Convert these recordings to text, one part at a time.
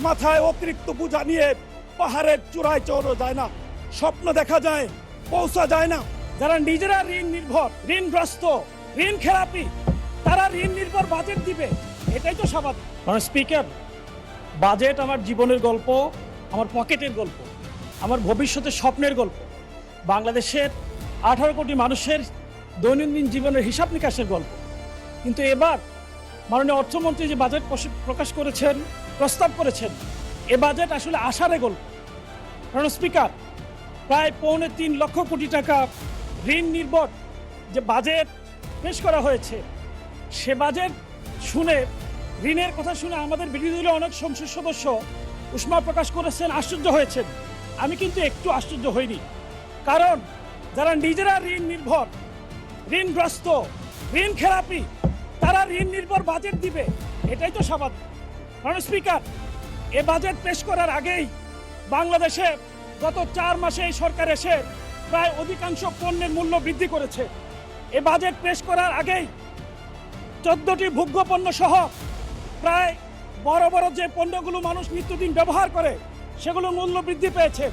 মাথায় অতিরিক্ত বোঝা নিয়ে পাহাড়ের চূড়ায় চড়া যায় না, স্বপ্ন দেখা যায়, পৌঁছা যায় না। যারা নিজেরা ঋণ নির্ভর, ঋণগ্রস্ত, ঋণ খেলাপি, তারা ঋণ নির্ভর বাজেট দিবে, এটাই তো স্বাভাবিক। কারণ স্পিকার, বাজেট আমার জীবনের গল্প, আমার পকেটের গল্প, আমার ভবিষ্যতের স্বপ্নের গল্প, বাংলাদেশের 18 কোটি মানুষের দৈনন্দিন জীবনের হিসাব নিকাশের গল্প। কিন্তু এবার মাননীয় অর্থমন্ত্রী যে বাজেট প্রকাশ করেছেন, প্রস্তাব করেছেন, এ বাজেট আসলে আশারে গল্প। কারণ স্পিকার, প্রায় 3.25 লক্ষ কোটি টাকা ঋণ নির্ভর যে বাজেট পেশ করা হয়েছে, সে বাজেট শুনে, ঋণের কথা শুনে আমাদের বিরোধী দলের অনেক সংসদ সদস্য উষ্মা প্রকাশ করেছেন, আশ্চর্য হয়েছেন। আমি কিন্তু একটু আশ্চর্য হইনি, কারণ যারা নিজেরা ঋণ নির্ভর, ঋণগ্রস্ত, ঋণ খেলাপি, তারা ঋণ নির্ভর বাজেট দিবে, এটাই তো স্বাভাবিক। কারণ স্পিকার, এ বাজেট পেশ করার আগেই বাংলাদেশে গত 4 মাসে এই সরকার এসে প্রায় অধিকাংশ পণ্যের মূল্য বৃদ্ধি করেছে। এ বাজেট পেশ করার আগেই 14টি ভোগ্য পণ্য সহ প্রায় বড় বড় যে পণ্যগুলো মানুষ নিত্যদিন ব্যবহার করে, সেগুলোর মূল্য বৃদ্ধি পেয়েছে।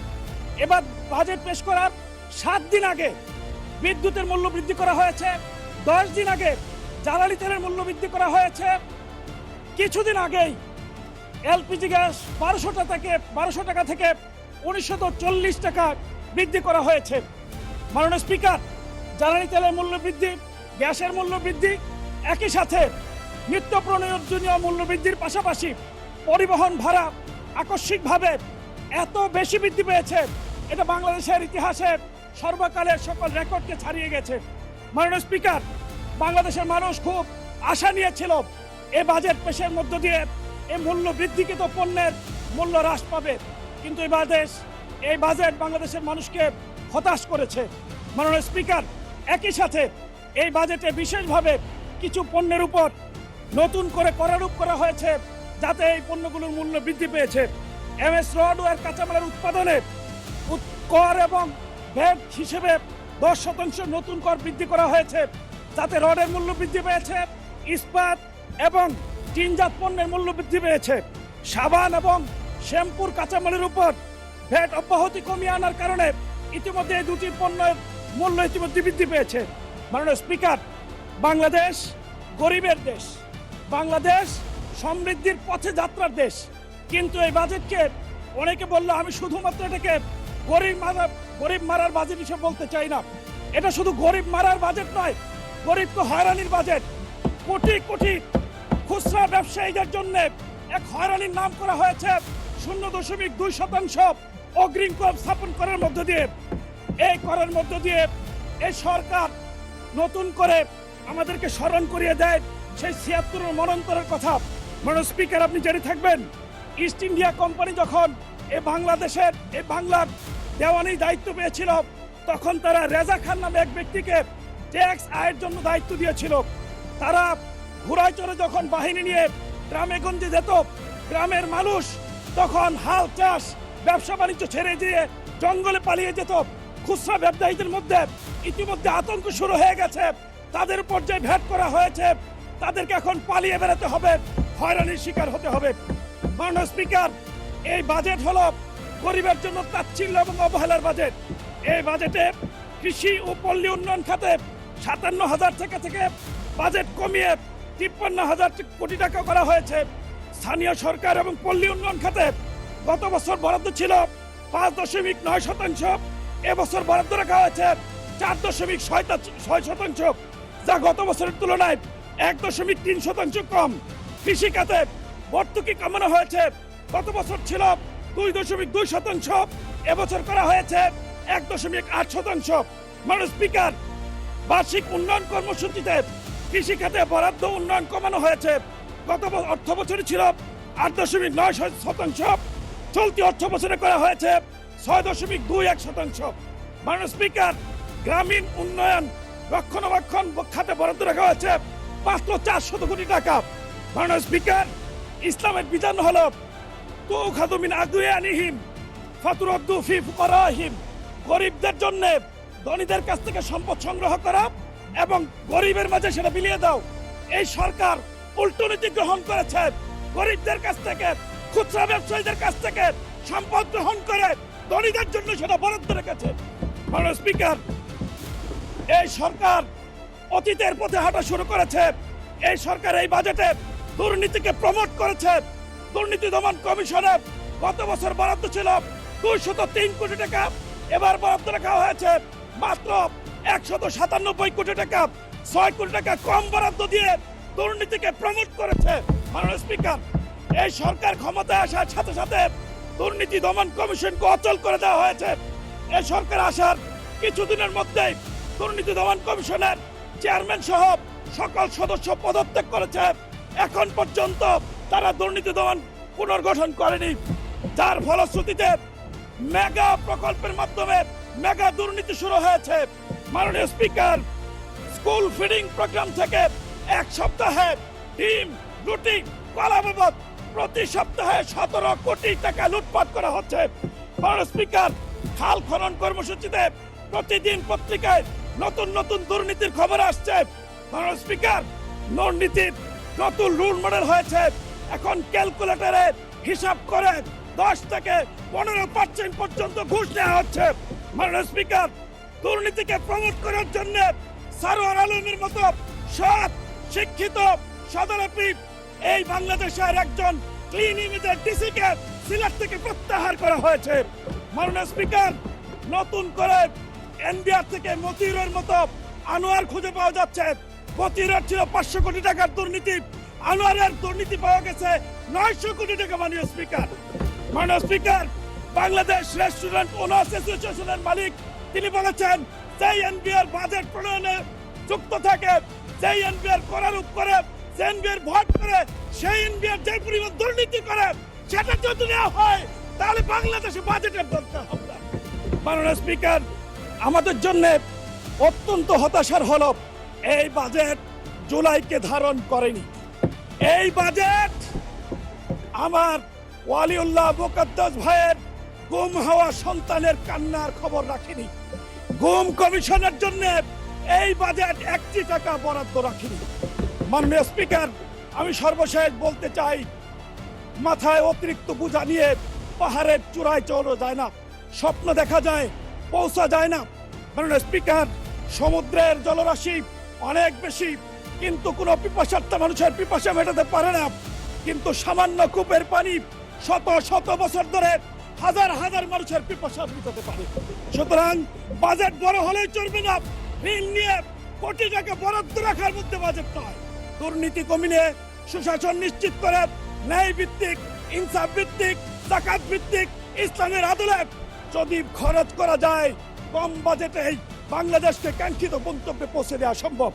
এবার বাজেট পেশ করার 7 দিন আগে বিদ্যুতের মূল্য বৃদ্ধি করা হয়েছে, 10 দিন আগে জ্বালানি তেলের মূল্য বৃদ্ধি করা হয়েছে, কিছুদিন আগেই এলপিজি গ্যাস 1200 টাকা থেকে 1940 টাকা বৃদ্ধি করা হয়েছে। মাননীয় স্পিকার, জ্বালানি তেলের মূল্য বৃদ্ধি, গ্যাসের মূল্য বৃদ্ধি, একই সাথে নিত্য প্রয়োজনীয় মূল্য বৃদ্ধির পাশাপাশি পরিবহন ভাড়া আকস্মিকভাবে এত বেশি বৃদ্ধি পেয়েছে, এটা বাংলাদেশের ইতিহাসে সর্বকালের সকল রেকর্ডকে ছাড়িয়ে গেছে। মাননীয় স্পিকার, বাংলাদেশের মানুষ খুব আশা নিয়েছিল এই বাজেট পেশের মধ্য দিয়ে এই মূল্য বৃদ্ধিকৃত পণ্যের মূল্য হ্রাস পাবে, কিন্তু এই বাজেট বাংলাদেশের মানুষকে হতাশ করেছে। মাননীয় স্পিকার, একই সাথে এই বাজেটে বিশেষভাবে কিছু পণ্যের উপর নতুন করে করারোপ করা হয়েছে, যাতে এই পণ্যগুলোর মূল্য বৃদ্ধি পেয়েছে। এমএস রড ও এর কাঁচামালের উৎপাদনে কর এবং ভ্যাট হিসেবে 10% নতুন কর বৃদ্ধি করা হয়েছে, যাতে রডের মূল্য বৃদ্ধি পেয়েছে, ইস্পাত এবং টিনজাত পণ্যের মূল্য বৃদ্ধি পেয়েছে। সাবান এবং শ্যাম্পুর কাঁচামালের উপর ভ্যাট অব্যাহতি কমিয়ে আনার কারণে ইতিমধ্যে এই দুটি পণ্যের মূল্য ইতিমধ্যে বৃদ্ধি পেয়েছে। মাননীয় স্পিকার, বাংলাদেশ গরিবের দেশ, বাংলাদেশ সমৃদ্ধির পথে যাত্রার দেশ, কিন্তু এই বাজেটকে অনেকে বললো, আমি শুধুমাত্র এটাকে গরিব মারার বাজেট হিসেবে বলতে চাই না। এটা শুধু গরিব মারার বাজেট নয়, গরিবকে হয়রানির বাজেট। কোটি কোটি খুচরা ব্যবসায়ীদের জন্য এক হয়রানির নাম করা হয়েছে 0.2% অগ্রিম কর স্থাপন করার মধ্য দিয়ে। এই করার মধ্য দিয়ে এই সরকার নতুন করে আমাদেরকে স্মরণ করিয়ে দেয় সেই 76 মনন্তরের কথা। মাননীয় স্পিকার, আপনি জেনে থাকবেন, ইস্ট ইন্ডিয়া কোম্পানি যখন বাংলার দেওয়ানি দায়িত্ব পেয়েছিল, তখন তারা রেজা খান নামে এক ব্যক্তিকে ট্যাক্স আয়ের জন্য দায়িত্ব দিয়েছিল। তারা ঘোড়ায় চড়ে যখন বাহিনী নিয়ে গ্রামে গঞ্জে যেত, গ্রামের মানুষ তখন হাল চাষ ব্যবসা বাণিজ্য ছেড়ে দিয়ে জঙ্গলে পালিয়ে যেত। খুচরা ব্যবসায়ীদের মধ্যে ইতিমধ্যে আতঙ্ক শুরু হয়ে গেছে, তাদের উপর যে ভ্যাট করা হয়েছে, তাদেরকে এখন পালিয়ে বেড়াতে হবে, হয়রানির শিকার হতে হবে। মাননীয় স্পিকার, এই বাজেট হলো গরিবের জন্য তাচ্ছিল্য এবং অবহেলার বাজেট। এই বাজেটে কৃষি ও পল্লী উন্নয়ন খাতে 57,000 টাকা থেকে বাজেট কমিয়ে 53,000 কোটি টাকা করা হয়েছে। স্থানীয় সরকার এবং পল্লী উন্নয়ন খাতে গত বছর বরাদ্দ ছিল 5.9%, এবছর বরাদ্দ রাখা হয়েছে 4.6%, যা গত বছরের তুলনায় 1.3% কম। কৃষি খাতে ভর্তুকি কমানো হয়েছে, গত বছর ছিল 2.2%, এবছর করা হয়েছে 1.8%। মাননীয় স্পিকার, বার্ষিক উন্নয়ন কর্মসূচিতে কৃষি খাতে বরাদ্দ উন্নয়ন কমানো হয়েছে, গত অর্থ বছরে ছিল 8.9%, চলতি অর্থ বছরে করা হয়েছে 6.21%। মাননীয় স্পিকার, গ্রামীণ উন্নয়ন রক্ষণাবেক্ষণ খাতে বরাদ্দ রাখা হয়েছে মাত্র 400 কোটি টাকা। মাননীয় স্পিকার, ইসলামের বিধান হলো তুখাযু মিন আগনিয়াহিম ফাতুরাদ্দু ফি ফুকারাহিম, গরিবদের জন্য ধনীদের কাছ থেকে সম্পদ সংগ্রহ করা এবং গরিবের মাঝে সেটা বিলিয়ে দাও। এই সরকার উল্টো নীতি গ্রহণ করেছে, গরিবদের কাছ থেকে খুচরা ব্যবসায়ীদের কাছ থেকে সম্পদ গ্রহণ করে ধনীদের জন্য সেটা বরাদ্দ রেখেছে। মাননীয় স্পিকার, এই সরকার অতীতের পথে হাঁটা শুরু করেছে। এই সরকার এই বাজেটে দুর্নীতিকে প্রমোট করেছে। দুর্নীতি দমন কমিশনে গত বছর বরাদ্দ ছিল 203 কোটি টাকা, এবার বরাদ্দ রাখা হয়েছে মাত্র 197 কোটি টাকা। 6 কোটি টাকা কম বরাদ্দ দিয়ে দুর্নীতিকে প্রমোট করেছে। মাননীয় স্পিকার, এই সরকার ক্ষমতায় আসার সাথে সাথে দুর্নীতি দমন কমিশনকে অচল করে দেওয়া হয়েছে। এই সরকার আসার কিছুদিনের মধ্যেই দুর্নীতি দমন কমিশনের চেয়ারম্যান সহ সকল সদস্য পদত্যাগ করেছে। এখন পর্যন্ত তারা দুর্নীতি দমন পুনর্গঠন করেনি, যার ফলশ্রুতিতে মেগা প্রকল্পের মাধ্যমে মেগা দুর্নীতি শুরু হয়েছে। মাননীয় স্পিকার, স্কুল ফিডিং প্রোগ্রাম থেকে এক সপ্তাহে ডিম, রুটি, কলা বাবদ প্রতি সপ্তাহে 17 কোটি টাকা লুটপাট করা হচ্ছে। মাননীয় স্পিকার, খাল খনন কর্মসূচিতে প্রতিদিন পত্রিকায় নতুন নতুন দুর্নীতির খবর আসছে। মাননীয় স্পিকার, দুর্নীতির নতুন রুল মডেল হয়েছে। এখন ক্যালকুলেটরে হিসাব করে 10 থেকে 15% পর্যন্ত ঘুষ নেওয়া হচ্ছে। মাননীয় স্পিকার, দুর্নীতিকে প্রমোট করার জন্য সারোয়ার আলমের মতো সৎ শিক্ষিত সদরপি এই বাংলাদেশের একজন ক্লিন ইমেজের ডিসিকে সিলেট থেকে প্রত্যাহার করা হয়েছে। মাননীয় স্পিকার, নতুন করে এনবিআর থেকে মতিউরের মতো আনোয়ার খুঁজে পাওয়া যাচ্ছে। মতিউরের ছিল 500 কোটি টাকার দুর্নীতি, আনোয়ারের দুর্নীতি পাওয়া গেছে 900 কোটি টাকা। মাননীয় স্পিকার, বাংলাদেশ রেস্টুরেন্ট ওনার্স অ্যাসোসিয়েশনের মালিক তিনি বলেছেন, যেই এনবিআর বাজেট প্রণয়নে যুক্ত থাকে, যেই এনবিআর করার করে, যে এনবিআর ভোট করে, সেই এনবিআর যে পরিমাণ দুর্নীতি করে সেটা যদি নেওয়া হয় তাহলে বাংলাদেশে বাজেটের দরকার হবে না। মাননীয় স্পিকার, আমাদের জন্য অত্যন্ত হতাশার হলো এই বাজেট জুলাইকে ধারণ করেনি। এই বাজেট আমার ওয়ালিউল্লাহ মুকদ্দাস ভাইয়ের গুম হওয়া সন্তানের কান্নার খবর রাখেনি। গুম কমিশনের জন্য এই বাজেট 1 টাকা বরাদ্দ রাখেনি। মাননীয় স্পিকার, আমি সর্বশেষ বলতে চাই, মাথায় অতিরিক্ত বোঝা নিয়ে পাহাড়ের চূড়ায় চড়া যায় না, স্বপ্ন দেখা যায়, পৌঁছা যায় না। মাননীয় স্পিকার, সমুদ্রের জলরাশি অনেক বেশি, কিন্তু কোনো পিপাসার্থ মানুষের পিপাসা মেটাতে পারে না। কিন্তু সামান্য কূপের পানি শত শত বছর ধরে হাজার হাজার মানুষের পিপাসা মেটাতে পারে। সুতরাং বাজেট বড় হলেই চলবে না, ঋণ নিয়ে কোটি টাকা বরাদ্দ রাখার মধ্যে বাজেট নয়। দুর্নীতি কমিয়ে সুশাসন নিশ্চিত করে ন্যায় ভিত্তিক, ইনসাফ ভিত্তিক, জাকাত ভিত্তিক ইসলামের আদলে যদি খরচ করা যায়, কম বাজেটেই বাংলাদেশকে কাঙ্ক্ষিত গন্তব্যে পৌঁছে দেওয়া সম্ভব।